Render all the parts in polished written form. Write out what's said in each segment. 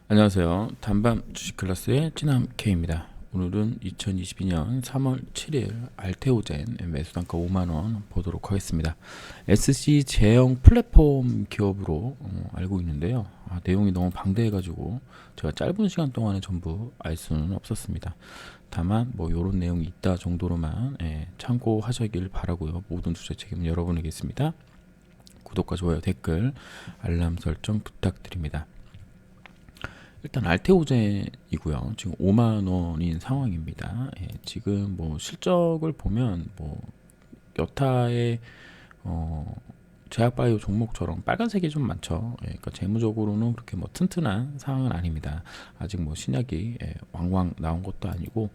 안녕하세요. 단밤 주식 클래스의 찌남 K입니다. 오늘은 2022년 3월 7일 알테오젠 매수단가 5만원 보도록 하겠습니다. SC 제형 플랫폼 기업으로 알고 있는데요. 내용이 너무 방대해가지고 제가 짧은 시간 동안에 전부 알 수는 없었습니다. 다만 뭐 이런 내용이 있다 정도로만 참고하시길 바라고요. 모든 투자 책임은 여러분에게 있습니다. 구독과 좋아요, 댓글, 알람 설정 부탁드립니다. 일단 알테오젠이고요. 지금 5만 원인 상황입니다. 지금 뭐 실적을 보면 뭐 여타의 제약바이오 종목처럼 빨간색이 좀 많죠. 그러니까 재무적으로는 그렇게 뭐 튼튼한 상황은 아닙니다. 아직 뭐 신약이 왕왕 나온 것도 아니고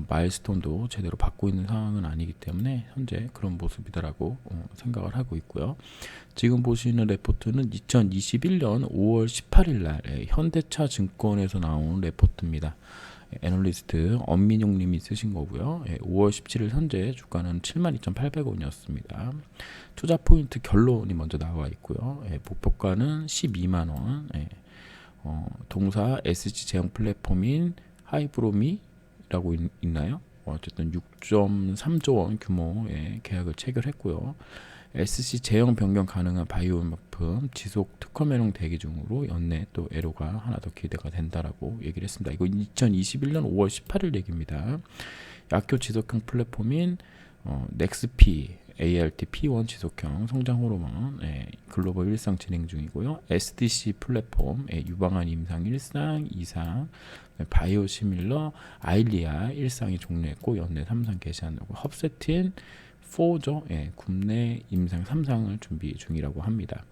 마일스톤도 제대로 받고 있는 상황은 아니기 때문에 현재 그런 모습이다라고 생각을 하고 있고요. 지금 보시는 레포트는 2021년 5월 18일 날 현대차 증권에서 나온 레포트입니다. 애널리스트 엄민용 님이 쓰신 거고요. 5월 17일 현재 주가는 72,800원이었습니다. 투자 포인트 결론이 먼저 나와 있고요. 목표가는 12만 원. 동사 SG 제형 플랫폼인 하이브로미라고 있나요? 어쨌든 6.3조 원 규모의 계약을 체결했고요. SC 제형 변경 가능한 바이오약품 지속 특허명령 대기 중으로 연내 또 애로가 하나 더 기대가 된다라고 얘기를 했습니다. 이거 2021년 5월 18일 얘기입니다. 약효 지속형 플랫폼인 넥스피 ART-P1 지속형 성장 호르몬 글로벌 1상 진행 중이고요. SDC 플랫폼 유방암 임상 1상, 2상, 바이오시밀러 아일리아 1상이 종료했고 연내 3상 개시한다고 헙세틴 4죠. 국내 임상 3상을 준비 중이라고 합니다.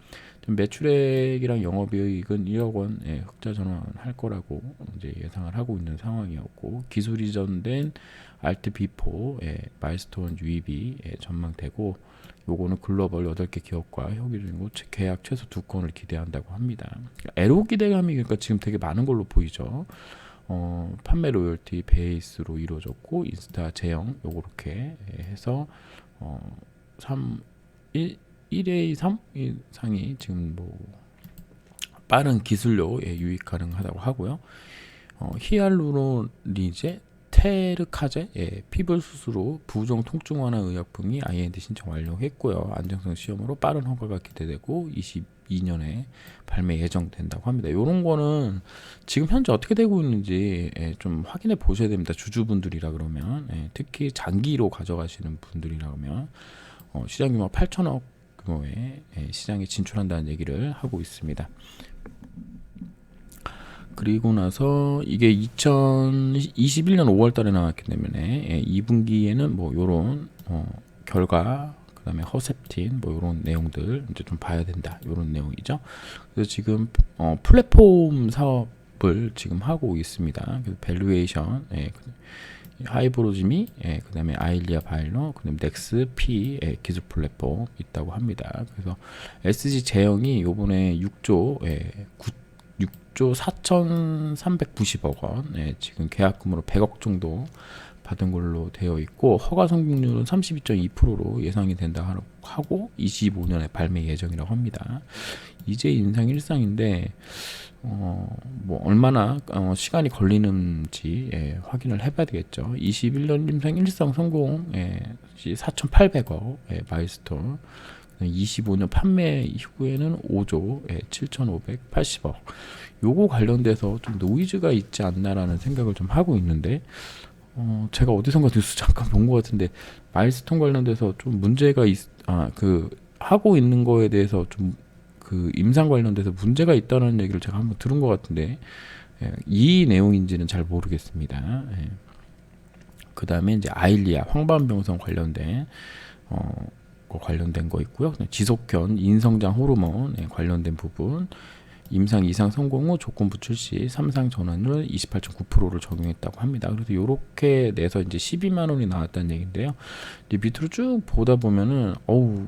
매출액이랑 영업이익은 1억 원 흑자 전환할 거라고 이제 예상을 하고 있는 상황이었고 기술 이전된 알트-B4 마일스톤 유입이 전망되고 요거는 글로벌 8개 기업과 협의 중이고 계약 최소 2건을 기대한다고 합니다. 애로 기대감이 그러니까 지금 되게 많은 걸로 보이죠. 판매 로열티 베이스로 이루어졌고 인스타 제형 요렇게 해서 1A 3 상이 지금 뭐 빠른 기술로 유입 가능하다고 하고요. 히알루로니제 테르카제 피부 수술로 부종 통증 완화 의약품이 IND 신청 완료했고요. 안정성 시험으로 빠른 허가가 기대되고 22년에 발매 예정된다고 합니다. 이런 거는 지금 현재 어떻게 되고 있는지 좀 확인해 보셔야 됩니다. 주주분들이라 그러면 특히 장기로 가져가시는 분들이라 그러면 시장 규모 8천억 규모의 시장에 진출한다는 얘기를 하고 있습니다. 그리고 나서 이게 2021년 5월 달에 나왔기 때문에 2분기에는 뭐 요런 결과 그다음에 허셉틴 뭐 요런 내용들 이제 좀 봐야 된다. 요런 내용이죠. 그래서 지금 플랫폼 사업을 지금 하고 있습니다. 그래서 밸류에이션 하이브로지미 그다음에 아일리아 바이러 그다음에 넥스 P 기술 플랫폼 있다고 합니다. 그래서 SG 제형이 요번에 6조 6조 4,390억 원 지금 계약금으로 100억 정도 받은 걸로 되어 있고 허가 성공률은 32.2%로 예상이 된다 하고 25년에 발매 예정이라고 합니다. 이제 인상 1상인데 뭐 얼마나 시간이 걸리는지 확인을 해봐야 되겠죠. 21년 임상 1상 성공 4,800억 마일스톤 25년 판매 이후에는 5조 7,580억 요거 관련돼서 좀 노이즈가 있지 않나라는 생각을 좀 하고 있는데 제가 어디선가 뉴스 잠깐 본 것 같은데 마일스톤 관련돼서 좀 문제가 하고 있는 거에 대해서 좀 그 임상 관련돼서 문제가 있다는 얘기를 제가 한번 들은 것 같은데 이 내용인지는 잘 모르겠습니다. 그 다음에 이제 아일리아 황반병성 관련된 관련된 거 있고요. 지속현 인성장 호르몬 관련된 부분 임상 2상 성공 후 조건부 출시 3상 전환율 28.9%를 적용했다고 합니다. 그래서 이렇게 내서 이제 12만 원이 나왔다는 얘기인데요. 이제 밑으로 쭉 보다 보면은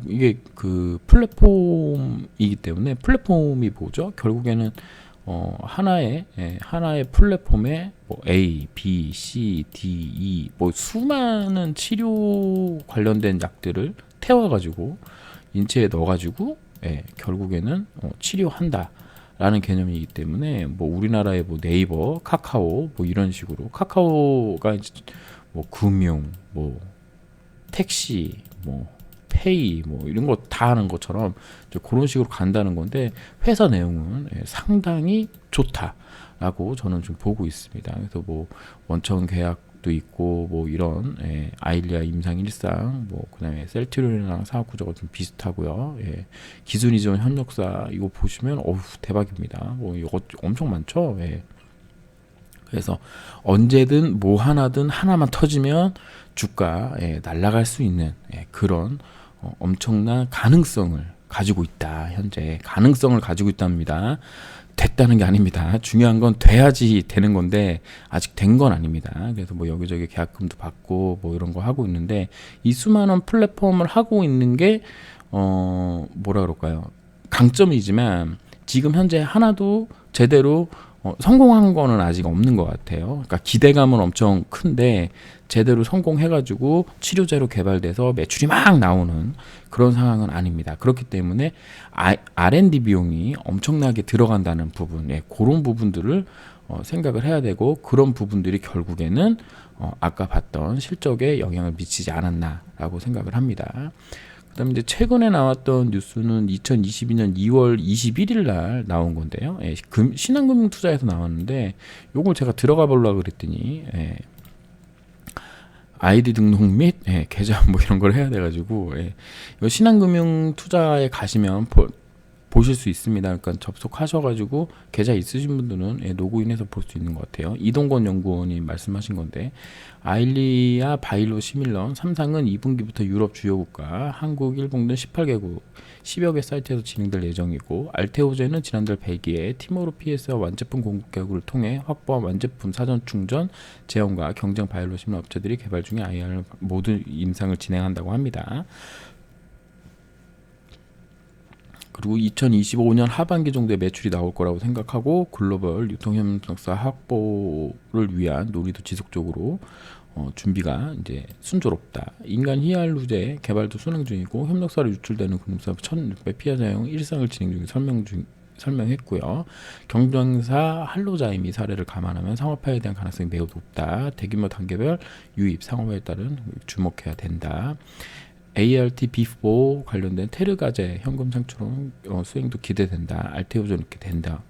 이게 그 플랫폼이기 때문에 플랫폼이 뭐죠? 결국에는 하나의 플랫폼에 뭐 A, B, C, D, E 뭐 수많은 치료 관련된 약들을 태워가지고 인체에 넣어가지고 결국에는 치료한다. 라는 개념이기 때문에 뭐 우리나라의 뭐 네이버, 카카오 뭐 이런 식으로 카카오가 이제 뭐 금융, 뭐 택시, 뭐 페이 뭐 이런 거 다 하는 것처럼 이제 그런 식으로 간다는 건데 회사 내용은 상당히 좋다라고 저는 좀 보고 있습니다. 그래서 뭐 원천 계약도 있고 뭐 이런 아일리아 임상 일상 뭐 그다음에 셀트리온이랑 사업 구조가 좀 비슷하고요. 기술 이전 협력사 이거 보시면 어우 대박입니다. 뭐 이거 엄청 많죠. 그래서 언제든 뭐 하나든 하나만 터지면 주가 날아갈 수 있는 그런 엄청난 가능성을 가지고 있다. 현재 가능성을 가지고 있답니다. 됐다는 게 아닙니다. 중요한 건 돼야지 되는 건데 아직 된 건 아닙니다. 그래서 뭐 여기저기 계약금도 받고 뭐 이런 거 하고 있는데 이 수많은 플랫폼을 하고 있는 게 뭐라 그럴까요? 강점이지만 지금 현재 하나도 제대로 성공한 거는 아직 없는 것 같아요. 그러니까 기대감은 엄청 큰데 제대로 성공해가지고 치료제로 개발돼서 매출이 막 나오는 그런 상황은 아닙니다. 그렇기 때문에 R&D 비용이 엄청나게 들어간다는 부분, 그런 부분들을 생각을 해야 되고 그런 부분들이 결국에는 아까 봤던 실적에 영향을 미치지 않았나라고 생각을 합니다. 그다음에 이제 최근에 나왔던 뉴스는 2022년 2월 21일 날 나온 건데요. 신한금융투자에서 나왔는데 요걸 제가 들어가 보려고 그랬더니 아이디 등록 및 계좌 뭐 이런 걸 해야 돼가지고 이거 신한금융투자에 가시면 보실 수 있습니다. 그러니까 접속하셔가지고 계좌 있으신 분들은 로그인해서 볼 수 있는 것 같아요. 이동건 연구원이 말씀하신 건데 아일리아 바이로 시밀런 3상은 2분기부터 유럽 주요 국가, 한국, 일본 등 18개국 10여 개 사이트에서 진행될 예정이고 알테오젠은 지난달 벨기에 티모르 PS와 완제품 공급 계약을 통해 확보한 완제품 사전 충전, 제형과 경쟁 바이오 시밀런 업체들이 개발 중에 IR 모든 임상을 진행한다고 합니다. 그리고 2025년 하반기 정도에 매출이 나올 거라고 생각하고 글로벌 유통협력사 확보를 위한 논의도 지속적으로 준비가 이제 순조롭다. 인간 히알루제 개발도 순항 중이고 협력사로 유출되는 금융사 1,600 피해 사용 일상을 진행 중인 설명했고요. 경쟁사 할로자임이 사례를 감안하면 상업화에 대한 가능성이 매우 높다. 대규모 단계별 유입 상업화에 따른 주목해야 된다. ART B4 관련된 테르가제 현금 상품 수행도 기대된다. 알테오전 이렇게 된다.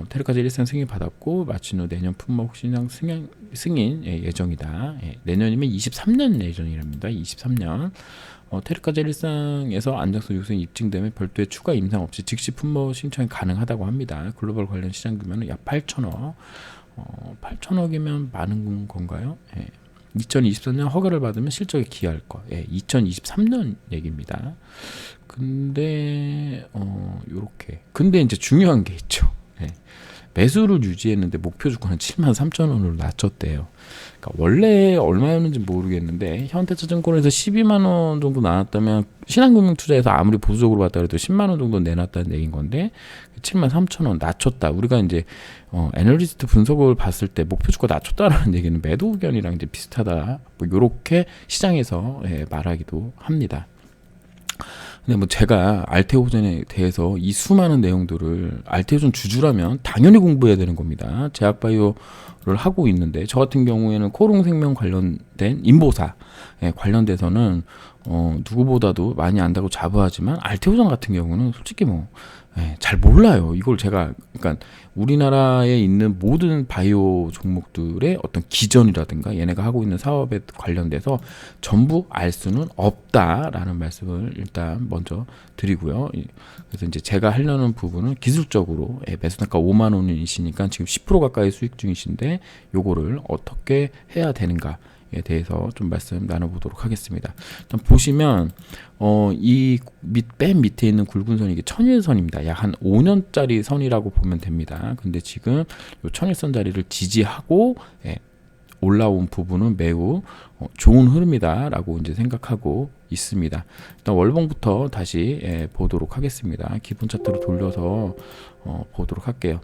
테르가제 일상 승인 받았고 마친 후 내년 품목 신앙 승인 예정이다. 내년이면 23년 예정이랍니다. 23년. 테르가제 일상에서 안정성 유승 입증되면 별도의 추가 임상 없이 즉시 품목 신청이 가능하다고 합니다. 글로벌 관련 시장 규모는 약 8천억. 8천억이면 많은 건가요? 2023년 허가를 받으면 실적에 기여할 거. 2023년 얘기입니다. 근데 요렇게. 근데 이제 중요한 게 있죠. 매수를 유지했는데 목표 주가는 73,000원으로 낮췄대요. 그러니까 원래 얼마였는지 모르겠는데 현대차증권에서 12만 원 정도 나왔다면 신한금융투자에서 아무리 보수적으로 봤다 그래도 10만 원 정도 내놨다는 얘기인 건데 73,000원 낮췄다. 우리가 이제 애널리스트 분석을 봤을 때 목표 주가 낮췄다라는 얘기는 매도 의견이랑 이제 비슷하다. 뭐 요렇게 시장에서 말하기도 합니다. 근데 뭐 제가 알테오젠에 대해서 이 수많은 내용들을 알테오젠 주주라면 당연히 공부해야 되는 겁니다. 제약바이오를 하고 있는데 저 같은 경우에는 코롱생명 관련된 인보사 관련돼서는 누구보다도 많이 안다고 자부하지만 알테오젠 같은 경우는 솔직히 뭐 잘 몰라요. 이걸 제가 그러니까 우리나라에 있는 모든 바이오 종목들의 어떤 기전이라든가 얘네가 하고 있는 사업에 관련돼서 전부 알 수는 없다라는 말씀을 일단 먼저 드리고요. 그래서 이제 제가 하려는 부분은 기술적으로 매수단가 5만 원이시니까 지금 10% 가까이 수익 중이신데 요거를 어떻게 해야 되는가 에 대해서 좀 말씀 나눠보도록 하겠습니다. 일단 보시면 이 맨 밑에 있는 굵은 선이 이게 천일선입니다. 약 한 5년짜리 선이라고 보면 됩니다. 근데 지금 이 천일선 자리를 지지하고 올라온 부분은 매우 좋은 흐름이다라고 이제 생각하고 있습니다. 일단 월봉부터 다시 보도록 하겠습니다. 기본 차트로 돌려서 보도록 할게요.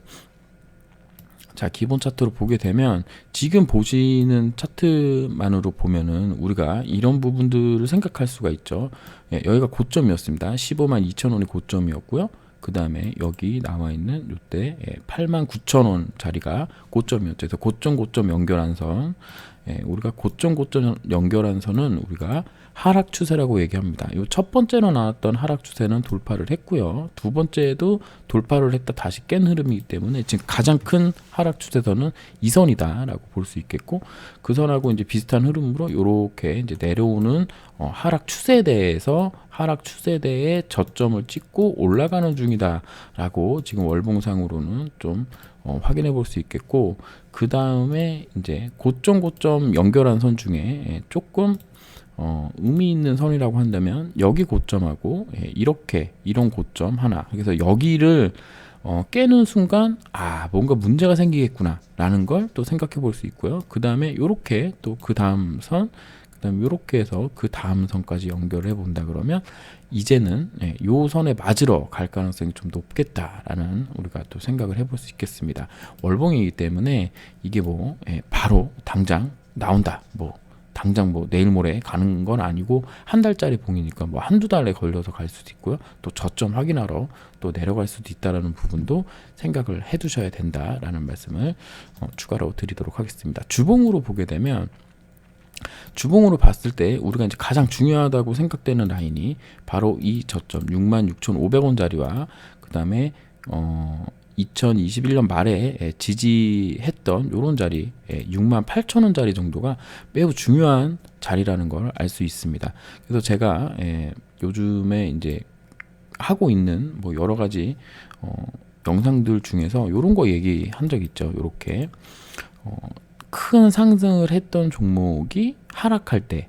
자, 기본 차트로 보게 되면 지금 보시는 차트만으로 보면은 우리가 이런 부분들을 생각할 수가 있죠. 여기가 고점이었습니다. 15만 2천 원이 고점이었고요. 그 다음에 여기 나와 있는 요때 89,000원짜리가 고점이었죠. 그래서 고점 연결한 선, 우리가 고점 연결한 선은 우리가 하락 추세라고 얘기합니다. 요 첫 번째로 나왔던 하락 추세는 돌파를 했고요. 두 번째에도 돌파를 했다 다시 깬 흐름이기 때문에 지금 가장 큰 하락 추세선은 이 선이다라고 볼 수 있겠고, 그 선하고 이제 비슷한 흐름으로 요렇게 이제 내려오는 하락 추세대에서 하락 추세대의 저점을 찍고 올라가는 중이다라고 지금 월봉상으로는 좀 확인해 볼 수 있겠고, 그 다음에 이제 고점 연결한 선 중에 조금 의미 있는 선이라고 한다면 여기 고점하고 이렇게 이런 고점 하나, 그래서 여기를 깨는 순간 뭔가 문제가 생기겠구나 라는 걸 또 생각해 볼 수 있고요. 그 다음에 요렇게 또 그 다음 선, 그 다음에 요렇게 해서 그 다음 선까지 연결해 본다 그러면 이제는 요 선에 맞으러 갈 가능성이 좀 높겠다라는 우리가 또 생각을 해볼 수 있겠습니다. 월봉이기 때문에 이게 뭐 바로 당장 나온다, 당장 내일 모레 가는 건 아니고 한 달짜리 봉이니까 한두 달에 걸려서 갈 수도 있고요. 또 저점 확인하러 또 내려갈 수도 있다라는 부분도 생각을 해 두셔야 된다라는 말씀을 추가로 드리도록 하겠습니다. 주봉으로 보게 되면, 주봉으로 봤을 때 우리가 이제 가장 중요하다고 생각되는 라인이 바로 이 저점 66,500원짜리와 그 다음에 2021년 말에 지지했던 요런 자리 68,000원짜리 정도가 매우 중요한 자리라는 걸 알 수 있습니다. 그래서 제가 요즘에 이제 하고 있는 여러 가지 영상들 중에서 요런 거 얘기한 적 있죠. 요렇게 큰 상승을 했던 종목이 하락할 때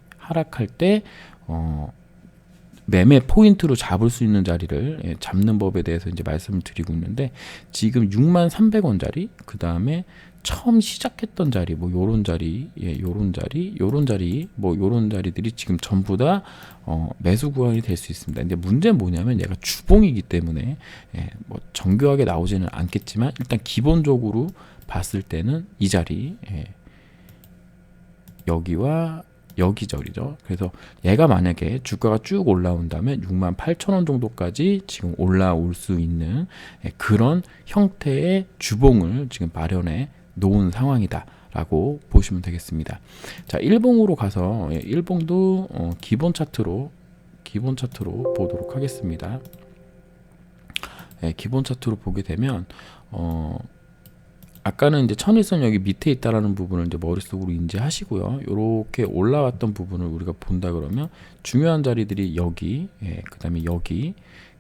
매매 포인트로 잡을 수 있는 자리를 잡는 법에 대해서 이제 말씀을 드리고 있는데, 지금 63,300원짜리, 그 다음에 처음 시작했던 자리, 요런 자리, 요런 자리, 요런 자리, 요런 자리들이 지금 전부 다 매수 구간이 될 수 있습니다. 근데 문제는 뭐냐면 얘가 주봉이기 때문에 정교하게 나오지는 않겠지만 일단 기본적으로 봤을 때는 이 자리, 여기와 여기 절이죠. 그래서 얘가 만약에 주가가 쭉 올라온다면 68,000원 정도까지 지금 올라올 수 있는 그런 형태의 주봉을 지금 마련해 놓은 상황이다 라고 보시면 되겠습니다. 자, 일봉으로 가서 일봉도 기본 차트로 보도록 하겠습니다. 기본 차트로 보게 되면 아까는 이제 천일선 여기 밑에 있다라는 부분을 이제 머릿속으로 인지하시고요. 이렇게 올라왔던 부분을 우리가 본다 그러면 중요한 자리들이 여기, 그 다음에 여기,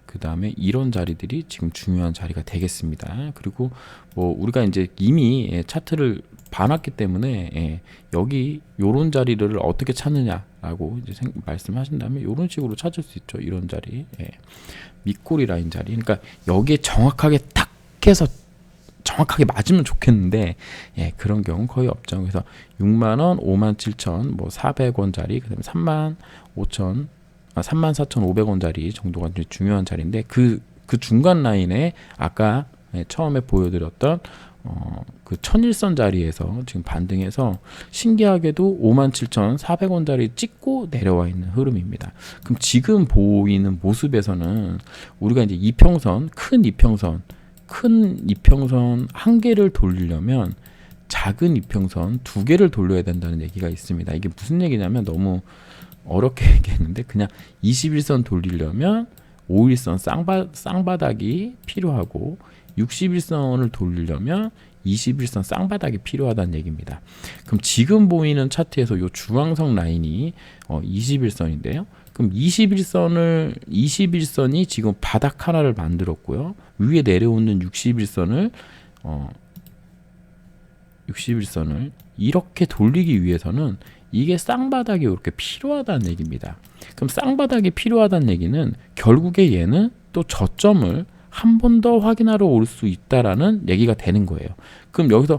그 다음에 이런 자리들이 지금 중요한 자리가 되겠습니다. 그리고 우리가 이제 이미 차트를 봐놨기 때문에 여기 요런 자리를 어떻게 찾느냐라고 이제 말씀하신다면 요런 식으로 찾을 수 있죠. 이런 자리, 밑꼬리 라인 자리. 그러니까 여기에 정확하게 딱 해서 정확하게 맞으면 좋겠는데 그런 경우는 거의 없죠. 그래서 60,000원, 57,400원짜리, 그다음에 34,500원짜리 정도가 이제 중요한 자리인데 그 중간 라인에 아까 처음에 보여드렸던 그 천일선 자리에서 지금 반등해서 신기하게도 57,400원짜리 찍고 내려와 있는 흐름입니다. 그럼 지금 보이는 모습에서는 우리가 이제 큰 이평선 한 개를 돌리려면 작은 이평선 두 개를 돌려야 된다는 얘기가 있습니다. 이게 무슨 얘기냐면 너무 어렵게 얘기했는데, 그냥 21선 돌리려면 5일선 쌍바닥이 필요하고 61선을 돌리려면 21선 쌍바닥이 필요하다는 얘기입니다. 그럼 지금 보이는 차트에서 이 중앙선 라인이 21선인데요. 그럼 21선이 지금 바닥 하나를 만들었고요. 위에 내려오는 61선을 이렇게 돌리기 위해서는 이게 쌍바닥이 이렇게 필요하다는 얘기입니다. 그럼 쌍바닥이 필요하다는 얘기는 결국에 얘는 또 저점을 한 번 더 확인하러 올 수 있다라는 얘기가 되는 거예요. 그럼 여기서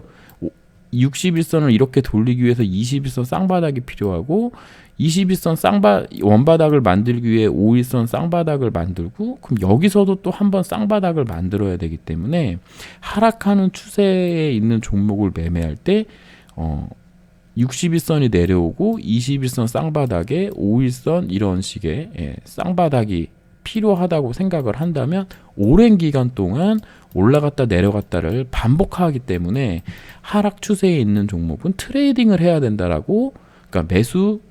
61선을 이렇게 돌리기 위해서 21선 쌍바닥이 필요하고 21선 원바닥을 만들기 위해 5일선 쌍바닥을 만들고, 그럼 여기서도 또 한 번 쌍바닥을 만들어야 되기 때문에 하락하는 추세에 있는 종목을 매매할 때 61선이 내려오고 21선 쌍바닥에 5일선 이런 식의 쌍바닥이 필요하다고 생각을 한다면 오랜 기간 동안 올라갔다 내려갔다를 반복하기 때문에 하락 추세에 있는 종목은 트레이딩을 해야 된다라고, 그러니까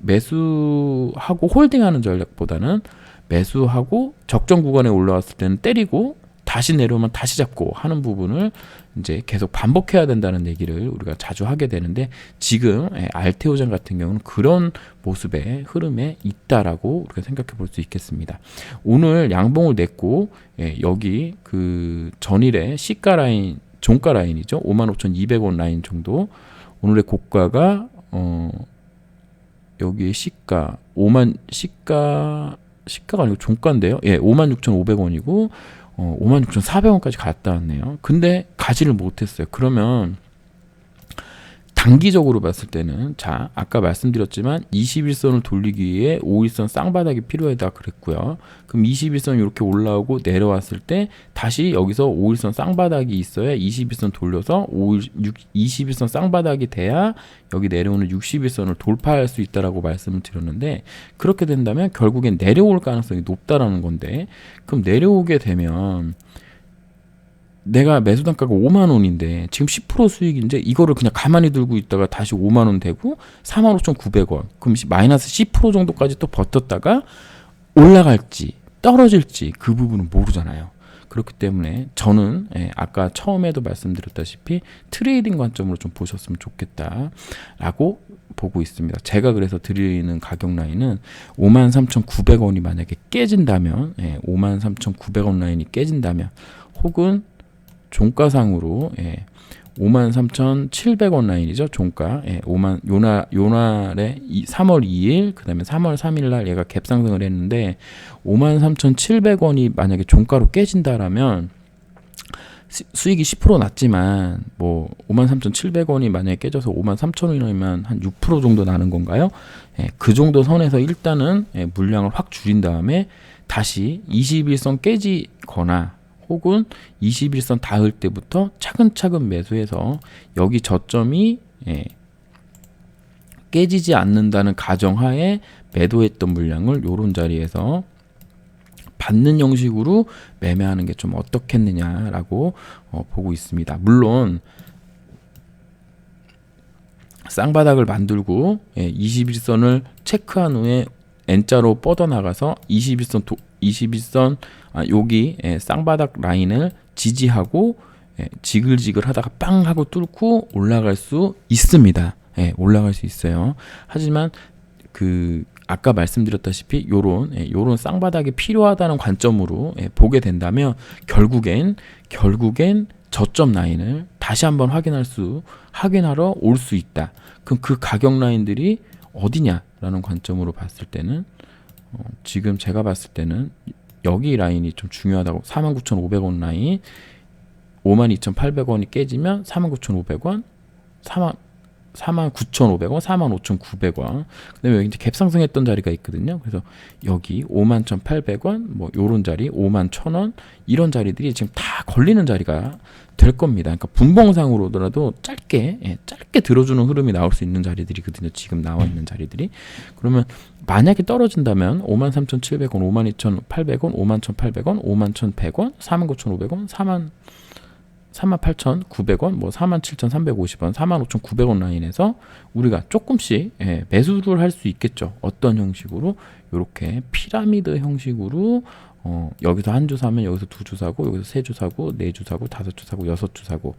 매수하고 홀딩하는 전략보다는 매수하고 적정 구간에 올라왔을 때는 때리고 다시 내려오면 다시 잡고 하는 부분을 이제 계속 반복해야 된다는 얘기를 우리가 자주 하게 되는데, 지금 알테오젠 같은 경우는 그런 모습의 흐름에 있다라고 우리가 생각해 볼 수 있겠습니다. 오늘 양봉을 냈고 여기 그 전일의 시가 라인, 종가 라인이죠. 55,200원 라인 정도. 오늘의 고가가 여기에 시가가 아니고 종가인데요. 56,500원이고 56,400원까지 갔다 왔네요. 근데 가지를 못했어요. 그러면 단기적으로 봤을 때는, 자, 아까 말씀드렸지만 21선을 돌리기 위해 5일선 쌍바닥이 필요하다 그랬고요. 그럼 21선 이렇게 올라오고 내려왔을 때 다시 여기서 5일선 쌍바닥이 있어야 21선 돌려서 21선 쌍바닥이 돼야 여기 내려오는 61선을 돌파할 수 있다라고 말씀을 드렸는데, 그렇게 된다면 결국엔 내려올 가능성이 높다라는 건데, 그럼 내려오게 되면 내가 매수 단가가 5만 원인데 지금 10% 수익인데 이거를 그냥 가만히 들고 있다가 다시 5만 원 되고 45,900원, 그럼 마이너스 10% 정도까지 또 버텼다가 올라갈지 떨어질지 그 부분은 모르잖아요. 그렇기 때문에 저는 아까 처음에도 말씀드렸다시피 트레이딩 관점으로 좀 보셨으면 좋겠다라고 보고 있습니다. 제가 그래서 드리는 가격 라인은 53,900원이 만약에 깨진다면, 53,900원 라인이 깨진다면, 혹은 종가상으로 53,700원 라인이죠. 종가 5만 요날에 3월 2일 그다음에 3월 3일 날 얘가 갭 상승을 했는데 53,700원이 만약에 종가로 깨진다라면 수익이 10% 났지만 뭐 53,700원이 만약에 깨져서 53,000원이면 한 6% 정도 나는 건가요? 그 정도 선에서 일단은 물량을 확 줄인 다음에 다시 21선 깨지거나 혹은 21선 닿을 때부터 차근차근 매수해서 여기 저점이 깨지지 않는다는 가정하에 매도했던 물량을 요런 자리에서 받는 형식으로 매매하는 게 좀 어떻겠느냐라고 보고 있습니다. 물론 쌍바닥을 만들고 21선을 체크한 후에 N자로 뻗어나가서 21선 여기 쌍바닥 라인을 지지하고 지글지글 하다가 빵 하고 뚫고 올라갈 수 있습니다. 올라갈 수 있어요. 하지만 그 아까 말씀드렸다시피 요런 쌍바닥이 필요하다는 관점으로 보게 된다면 결국엔 저점 라인을 다시 한번 확인하러 올 수 있다. 그럼 그 가격 라인들이 어디냐라는 관점으로 봤을 때는 지금 제가 봤을 때는 여기 라인이 좀 중요하다고. 49,500원 라인 52,800원이 깨지면 49,500원 49,500원 45,900원 그다음에 여기 이제 갭 상승했던 자리가 있거든요. 그래서 여기 51,800원 뭐 요런 자리 51,000원 이런 자리들이 지금 다 걸리는 자리가 될 겁니다. 그러니까 분봉상으로더라도 짧게 들어주는 흐름이 나올 수 있는 자리들이거든요. 지금 나와 있는 자리들이. 그러면 만약에 떨어진다면 53,700원, 52,800원, 51,800원, 51,100원, 49,500원, 38,900원, 뭐 47,350원, 45,900원 라인에서 우리가 조금씩 매수를 할 수 있겠죠. 어떤 형식으로? 이렇게 피라미드 형식으로 여기서 한 주 사면 여기서 두 주 사고, 여기서 세 주 사고, 네 주 사고, 다섯 주 사고, 여섯 주 사고.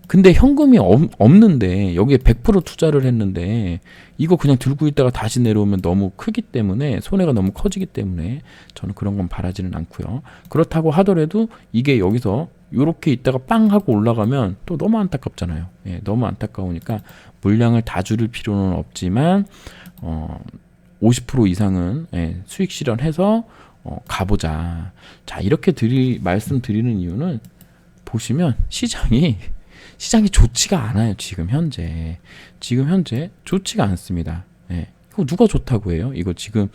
근데 현금이 없는데 여기에 100% 투자를 했는데 이거 그냥 들고 있다가 다시 내려오면 너무 크기 때문에 손해가 너무 커지기 때문에 저는 그런 건 바라지는 않고요. 그렇다고 하더라도 이게 여기서 이렇게 있다가 빵 하고 올라가면 또 너무 안타깝잖아요. 너무 안타까우니까 물량을 다 줄일 필요는 없지만 50% 이상은 수익 실현해서 가보자. 자, 이렇게 말씀드리는 이유는 보시면 시장이 좋지가 않아요. 지금 현재 좋지가 않습니다. 이거 누가 좋다고 해요? 이거 지금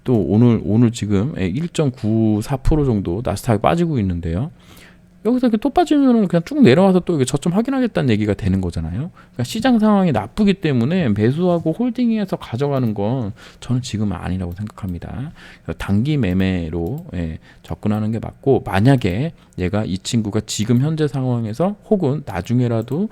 또 오늘 지금 1.94% 정도 나스닥이 빠지고 있는데요. 여기서 이렇게 또 빠지면은 그냥 쭉 내려와서 또 이게 저점 확인하겠다는 얘기가 되는 거잖아요. 그러니까 시장 상황이 나쁘기 때문에 매수하고 홀딩해서 가져가는 건 저는 지금은 아니라고 생각합니다. 단기 매매로 접근하는 게 맞고, 만약에 얘가 이 친구가 지금 현재 상황에서 혹은 나중에라도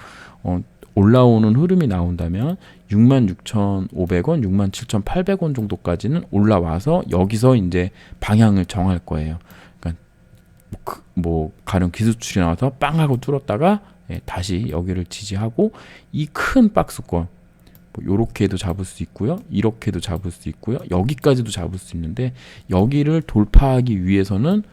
올라오는 흐름이 나온다면 66,500원, 67,800원 정도까지는 올라와서 여기서 이제 방향을 정할 거예요. 뭐 가령 기술출이 나와서 빵 하고 뚫었다가 다시 여기를 지지하고, 이 큰 박스권 뭐 요렇게도 잡을 수 있고요, 이렇게도 잡을 수 있고요, 여기까지도 잡을 수 있는데, 여기를 돌파하기 위해서는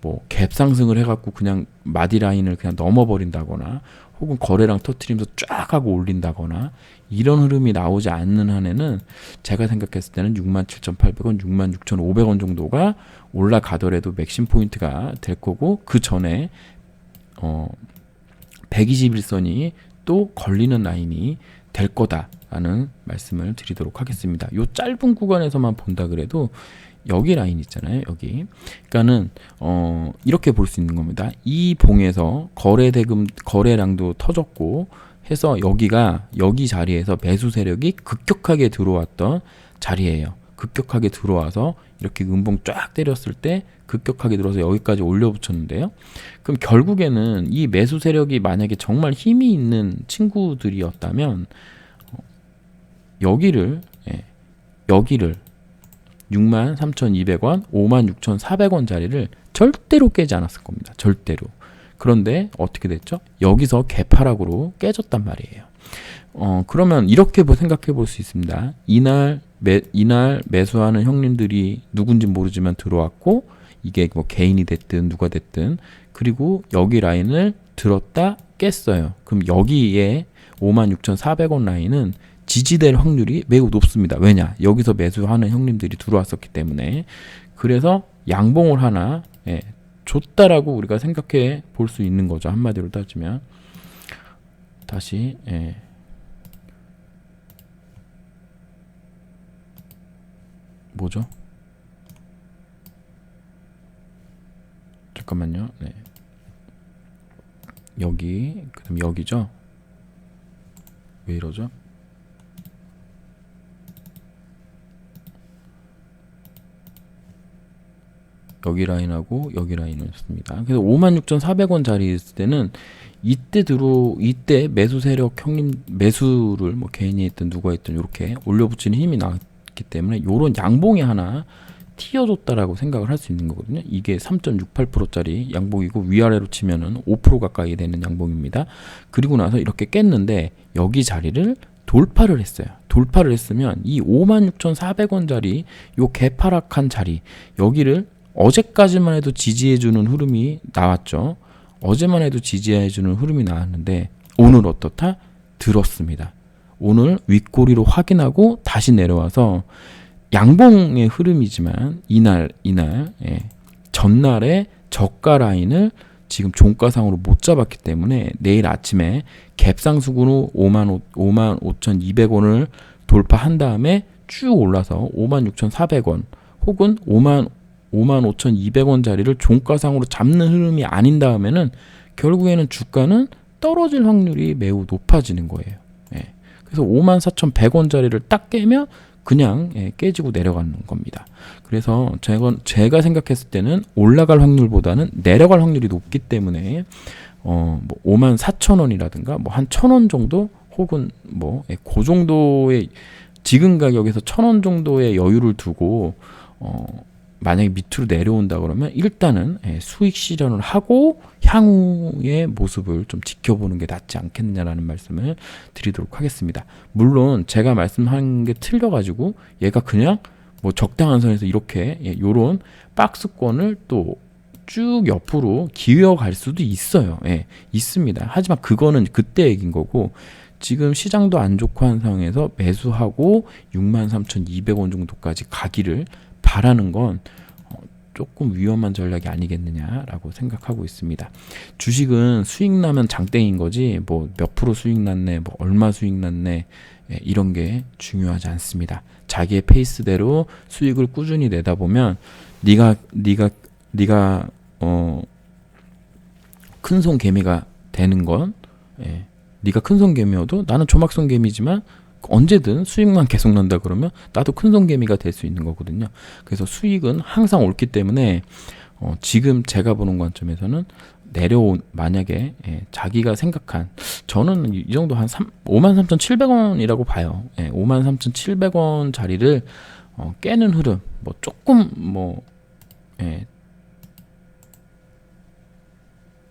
뭐 갭 상승을 해갖고 그냥 마디 라인을 그냥 넘어버린다거나, 혹은 거래량 터트리면서 쫙 하고 올린다거나, 이런 흐름이 나오지 않는 한에는 제가 생각했을 때는 67,800원, 66,500원 정도가 올라가더라도 맥심 포인트가 될 거고, 그 전에 121선이 또 걸리는 라인이 될 거다라는 말씀을 드리도록 하겠습니다. 요 짧은 구간에서만 본다 그래도 여기 라인 있잖아요, 여기. 그러니까는 이렇게 볼 수 있는 겁니다. 이 봉에서 거래량도 터졌고 해서 여기가, 여기 자리에서 매수 세력이 급격하게 들어왔던 자리예요. 급격하게 들어와서 이렇게 음봉 쫙 때렸을 때 급격하게 들어서 여기까지 올려붙였는데요. 그럼 결국에는 이 매수 세력이 만약에 정말 힘이 있는 친구들이었다면 여기를 63,200원, 56,400원 자리를 절대로 깨지 않았을 겁니다. 절대로. 그런데 어떻게 됐죠? 여기서 개파락으로 깨졌단 말이에요. 그러면 이렇게 생각해 볼 수 있습니다. 이날 매수하는 형님들이 누군지 모르지만 들어왔고, 이게 뭐 개인이 됐든 누가 됐든, 그리고 여기 라인을 들었다 깼어요. 그럼 여기에 56,400원 라인은 지지될 확률이 매우 높습니다. 왜냐? 여기서 매수하는 형님들이 들어왔었기 때문에. 그래서 양봉을 하나 줬다라고 우리가 생각해 볼 수 있는 거죠. 한마디로 따지면. 다시 뭐죠? 잠깐만요. 여기, 그다음 여기죠. 왜 이러죠? 여기 라인하고 여기 라인이었습니다. 그래서 56,400원 자리에 있을 때는 이때 매수 세력 형님, 매수를 뭐 개인이 했든 누가 했든 이렇게 올려붙이는 힘이 나왔기 때문에 요런 양봉이 하나 튀어줬다라고 생각을 할 수 있는 거거든요. 이게 3.68%짜리 양봉이고, 위아래로 치면은 5% 가까이 되는 양봉입니다. 그리고 나서 이렇게 깼는데 여기 자리를 돌파를 했어요. 돌파를 했으면 이 56,400원 자리, 요 개파락한 자리, 여기를 어제까지만 해도 지지해주는 흐름이 나왔죠. 어제만 해도 지지해주는 흐름이 나왔는데 오늘 어떻다? 들었습니다. 오늘 윗꼬리로 확인하고 다시 내려와서 양봉의 흐름이지만 이날 전날에 저가 라인을 지금 종가상으로 못 잡았기 때문에 내일 아침에 갭상승으로 55,200원을 돌파한 다음에 쭉 올라서 56,400원 혹은 55,200원 자리를 종가상으로 잡는 흐름이 아닌 다음에는 결국에는 주가는 떨어질 확률이 매우 높아지는 거예요. 그래서 54,100원 자리를 딱 깨면 그냥 깨지고 내려가는 겁니다. 그래서 제가 생각했을 때는 올라갈 확률보다는 내려갈 확률이 높기 때문에 뭐 54,000원이라든가 뭐 한 1,000원 정도, 혹은 뭐 그 정도의 지금 가격에서 1,000원 정도의 여유를 두고 만약에 밑으로 내려온다 그러면 일단은 수익 실현을 하고 향후의 모습을 좀 지켜보는 게 낫지 않겠느냐라는 말씀을 드리도록 하겠습니다. 물론 제가 말씀한 게 틀려가지고 얘가 그냥 뭐 적당한 선에서 이렇게 요런 박스권을 또 쭉 옆으로 기어갈 수도 있어요. 있습니다. 하지만 그거는 그때 얘기인 거고, 지금 시장도 안 좋고 한 상황에서 매수하고 63,200원 정도까지 가기를 바라는 건 조금 위험한 전략이 아니겠느냐라고 생각하고 있습니다. 주식은 수익 나면 장땡인 거지 뭐 몇 프로 수익 났네, 뭐 얼마 수익 났네, 이런 게 중요하지 않습니다. 자기의 페이스대로 수익을 꾸준히 내다 보면 네가 큰손 개미가 되는 건 네가 큰손 개미여도 나는 조막손 개미지만 언제든 수익만 계속 난다 그러면 나도 큰손 개미가 될 수 있는 거거든요. 그래서 수익은 항상 옳기 때문에 지금 제가 보는 관점에서는 내려온 만약에 자기가 생각한 저는 이 정도 한 53,700원이라고 봐요. 53,700원 자리를 깨는 흐름 뭐 조금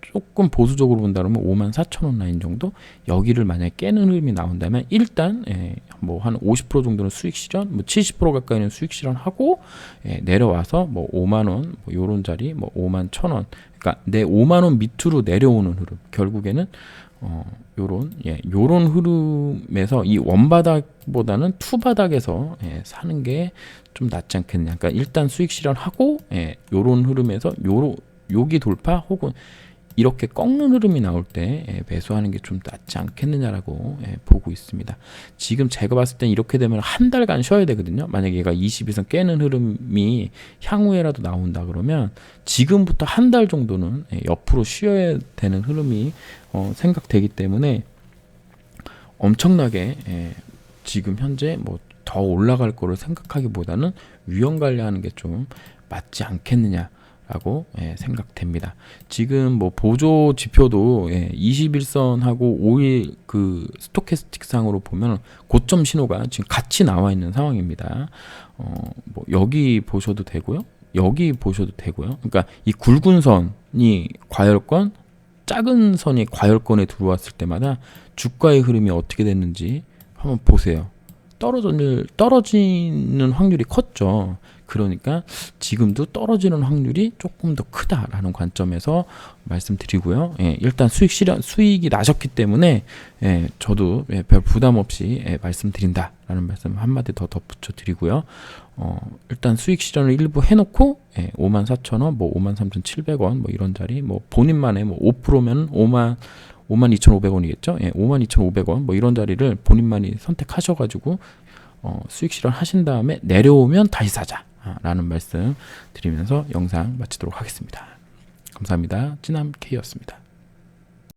조금 보수적으로 본다 그러면 54,000원 라인 정도 여기를 만약에 깨는 흐름이 나온다면 일단 뭐 한 50% 정도는 수익 실현, 뭐 70% 가까이는 수익 실현하고 내려와서 뭐 5만 원, 뭐 요런 자리, 뭐 51,000원. 그러니까 내 5만 원 밑으로 내려오는 흐름. 결국에는 요런 흐름에서 이 원바닥보다는 투바닥에서 사는 게 좀 낫지 않겠느냐. 그러니까 일단 수익 실현하고 요런 흐름에서 여기 돌파 혹은 이렇게 꺾는 흐름이 나올 때 매수하는 게 좀 낫지 않겠느냐라고 보고 있습니다. 지금 제가 봤을 땐 이렇게 되면 한 달간 쉬어야 되거든요. 만약에 얘가 22선 깨는 흐름이 향후에라도 나온다 그러면 지금부터 한 달 정도는 옆으로 쉬어야 되는 흐름이 생각되기 때문에 엄청나게 지금 현재 뭐 더 올라갈 거를 생각하기보다는 위험 관리하는 게 좀 맞지 않겠느냐 라고 생각됩니다. 지금 뭐 보조 지표도 21선하고 5일 그 스토캐스틱 상으로 보면 고점 신호가 지금 같이 나와 있는 상황입니다. 뭐 여기 보셔도 되고요. 여기 보셔도 되고요. 그러니까 이 굵은 선이 과열권, 작은 선이 과열권에 들어왔을 때마다 주가의 흐름이 어떻게 됐는지 한번 보세요. 떨어지는 확률이 컸죠. 그러니까 지금도 떨어지는 확률이 조금 더 크다라는 관점에서 말씀드리고요. 일단 수익이 나셨기 때문에 저도 별 부담 없이 말씀드린다라는 말씀 한마디 더 덧붙여 드리고요. 일단 수익 실현을 일부 해놓고 54,000원, 뭐 53,700원 뭐 이런 자리, 뭐 본인만의 뭐 5%면 52,500원이겠죠. 52,500원 뭐 이런 자리를 본인만이 선택하셔가지고 수익 실현 하신 다음에 내려오면 다시 사자 라는 말씀 드리면서 영상 마치도록 하겠습니다. 감사합니다. 찐함K였습니다.